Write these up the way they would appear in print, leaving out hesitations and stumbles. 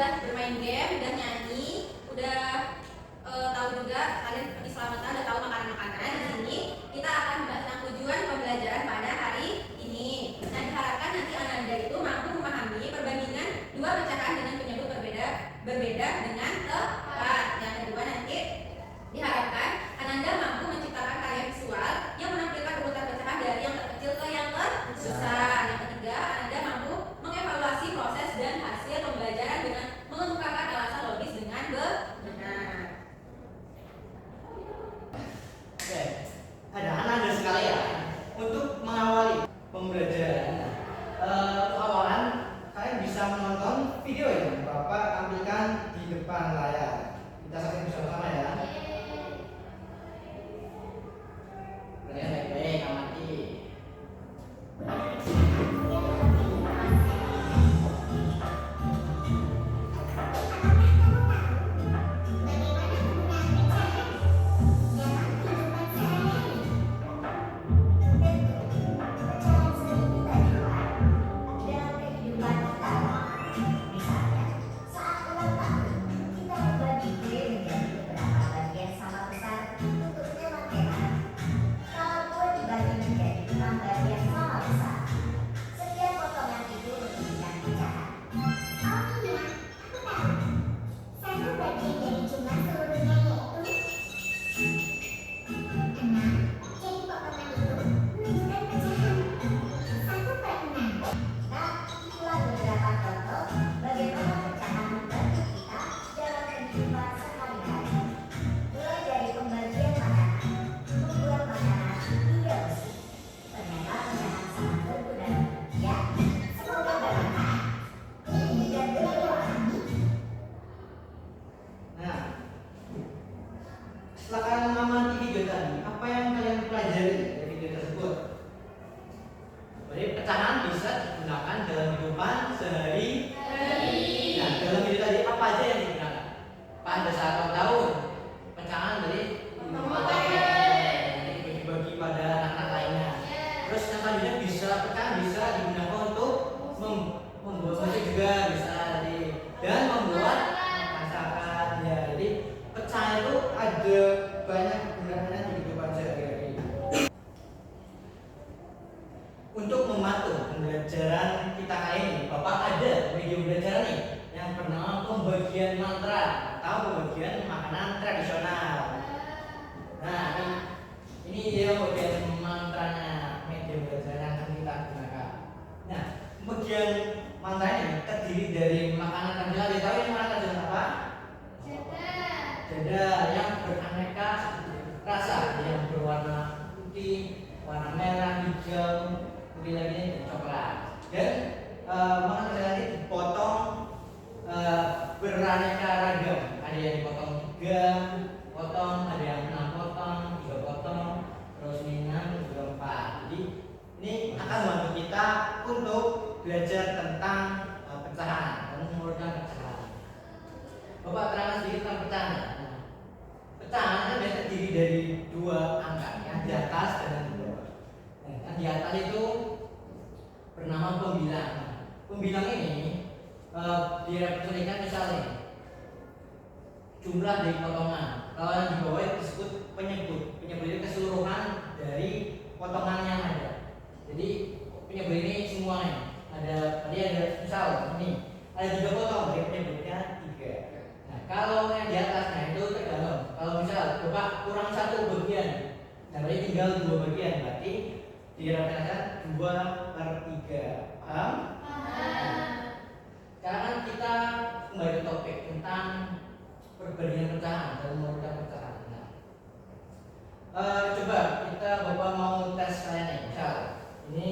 udah bermain game, udah nyanyi, udah tahu juga kalian seperti selamatan, udah tahu makanan-makanan. Di sini kita akan membahas tentang tujuan pembelajaran pada hari ini. Nah, diharapkan nanti Ananda itu mampu memahami perbandingan dua pecahan dengan penyebut berbeda dengan tepat. Yang kedua nanti diharapkan Ananda mampu menciptakan karya visual yang menampilkan urutan pecahan dari yang terkecil ke yang terbesar. Yang ketiga, Ananda mampu mengevaluasi proses dan hasil pembelajaran dengan mengemukakan alasan logis dengan benar. Oke, ada anak-anak sekalian untuk mengawali pembelajaran. Awalan kalian bisa menonton video yang Bapak tampilkan di depan layar. Kita saksikan bersama-sama ya. Kalian baik-baik amati. Setelah kalian mengamati video tadi, apa yang kalian pelajari dari video tersebut? Jadi pecahan bisa digunakan dalam kehidupan sehari-hari. Nah, dalam video tadi apa aja yang digunakan? Pada saat ulang tahun, pecahan dari dibagi pada anak-anak lainnya. Terus yang selanjutnya pecahan bisa digunakan untuk membuat musik juga bisa dan membuat masakan ya. Jadi pecahan itu ada banyak kegunaannya di kehidupan sehari-hari. Untuk membantu pembelajaran kita kali ini, Bapak ada video belajar nih yang bernama pembagian mantra atau pembagian makanan tradisional. Nah, ini dia pembagian mantranya, media belajar yang akan kita gunakan. Nah, pembagian mantra ini terdiri dari makanan tradisional. Ditahu yang makanan tradisional apa? Jada yang beraneka rasa, yang berwarna putih, warna merah, hijau, kemudian lagi coklat. Dan makanan tradisional ini dipotong beraneka ragam. Ada yang dipotong 3 potong, ada yang 6 potong, 3 potong, terus 6 juga 4. Jadi ini akan membantu kita untuk belajar tentang pecahan dan mengurutkan pecahan. Bapak terangkan sedikit tentang pecahan. Pecahan kan biasanya terdiri dari 2 angka, yang di atas dan yang di bawah. Yang di atas itu bernama pembilang. Pembilang ini direpresentasikan misalnya jumlah dari potongan. Kalau yang di bawah itu disebut penyebut. Penyebut itu keseluruhan dari potongan yang ada. Jadi penyebut ini semuanya. Tadi ada misal ini ada 3 potong, dari penyebutnya 3. Nah, kalau yang di atasnya itu tergantung. Kalau misal Bapak kurang 1 bagian, nah berarti tinggal 2 bagian, berarti direpresentasikan 2/3. Paham? Sekarang kita kembali ke topik tentang perbandingan pecahan dan mengurutkan pecahan. Nah, coba kita Bapak mau tes kalian nih. Misal ini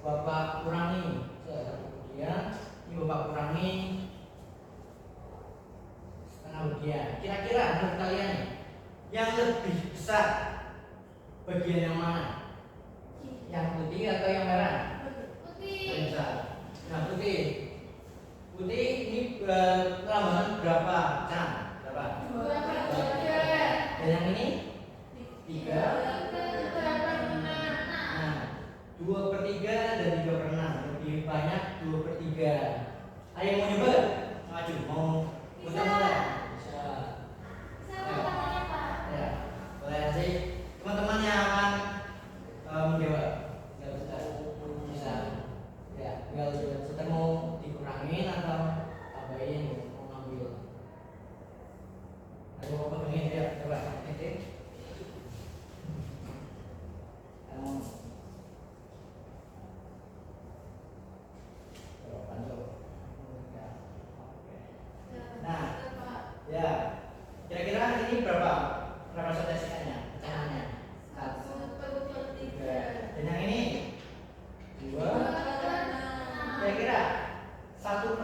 Bapak kurangi kemudian ini Bapak kurangi setengah bagian. Kira-kira menurut kalian nih, yang lebih besar bagian yang mana? Yang putih atau yang merah? Putih. Nah, putih. Putih ini lambang berapa pecahan? Berapa? 2/3. Dan yang ini? 3. Nah, 2/3 dan 3/6. Lebih banyak 2/3. Ayo mau nyoba? Maju.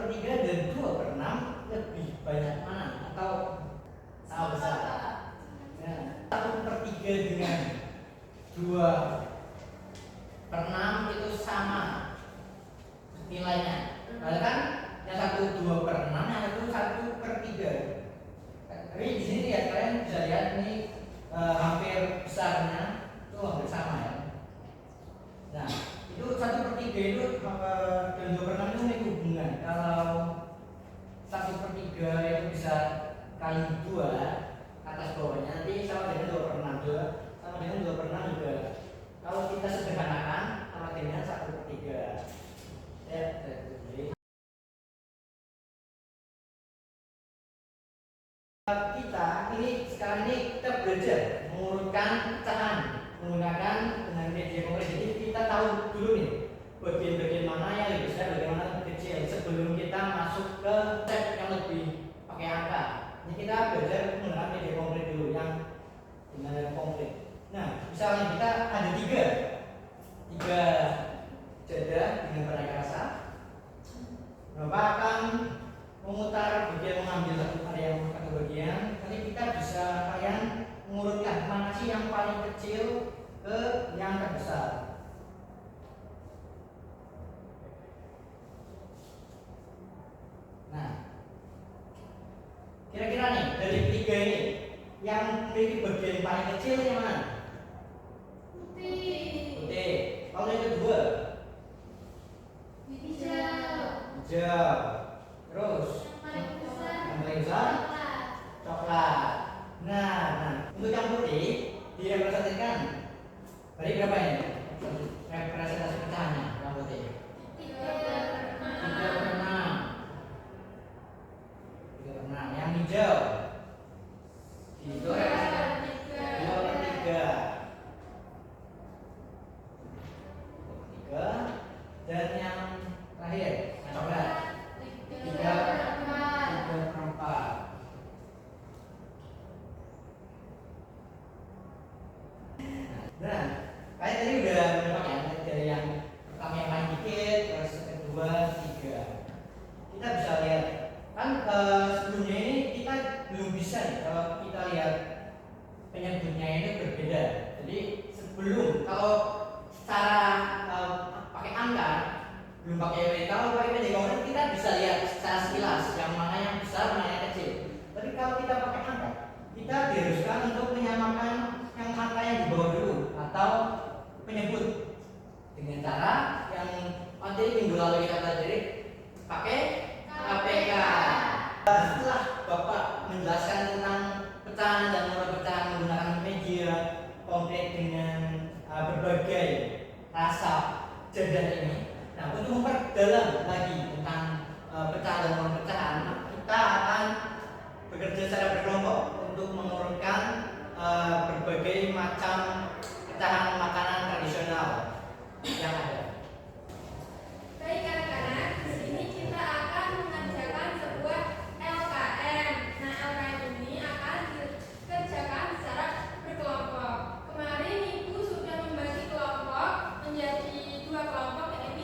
1/3 dan 2/6 lebih banyak mana atau sama besar? Nah, 1/3 dengan 2/6 itu sama nilainya. Padahal kan yang satu 2/6, yang satu 1/3. Tapi di sini lihat, kalian bisa lihat ini hampir besarnya itu hampir sama ya. Nah, itu 1/3 itu dan 2/6 itu memiliki hubungan. Kalau 1/3 itu bisa kali 2 atas bawahnya, nanti sama dengan 2/6 sama dengan 2/6 juga. Kalau kita sederhanakan sama dengan 1/3. Ya, kita ini sekarang ini kita belajar mengurutkan pecahan menggunakan dengan media konkret. Jadi kita tahu dulu nih bagian-bagian mana yang lebih besar, bagian mana yang lebih kecil sebelum kita masuk ke step yang lebih pakai angka. Ini kita belajar menggunakan media konkret dulu yang dengan konkret. Nah, misalnya kita ada tiga jada dengan beraneka rasa. Bapak akan memutar bagian, mengambil satu bagian. Nanti kita bisa kalian mengurutkan mana sih yang paling kecil ke yang terbesar. Nah, kira-kira nih dari tiga ini yang memiliki bagian paling kecil yang mana? Putih. Kalau yang kedua? Hijau. Terus yang paling besar? Coklat. Nah, untuk yang putih direpresentasikan dari berapa ini? Representasi pecahannya yang putih. 3/6. Yang hijau? Itu representasi 2/3. Dan yang terakhir, yang coklat 3/4. Nah, kayak tadi udah berapa ya? Dari yang pertama yang paling dikit, terus kedua, 3. Kita bisa lihat kan sebelumnya ini kita belum bisa nih kalau kita lihat penyebutnya ini berbeda. Jadi sebelum kalau secara pakai angka belum pakai kalau pakai media konkret kita bisa lihat secara sekilas yang mana yang besar mana yang kecil. Tapi kalau kita pakai angka kita diharuskan untuk menyamakan yang angka yang di bawah dulu atau penyebut dengan cara yang nanti minggu lalu kita pelajari pakai KPK. Setelah Bapak menjelaskan tentang pecahan dan nomor pecahan menggunakan media konkret dengan berbagai rasa jada ini. Nah, untuk memperdalam lagi tentang pecahan dan nomor pecahan, kita akan bekerja secara berkelompok untuk mengurutkan berbagai macam pecahan makanan tradisional yang ada. Baik anak-anak, di sini kita akan mengerjakan sebuah LKM. Nah, LKM ini akan dikerjakan secara berkelompok. Kemarin Ibu sudah membagi kelompok menjadi 2 kelompok, yaitu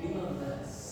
15.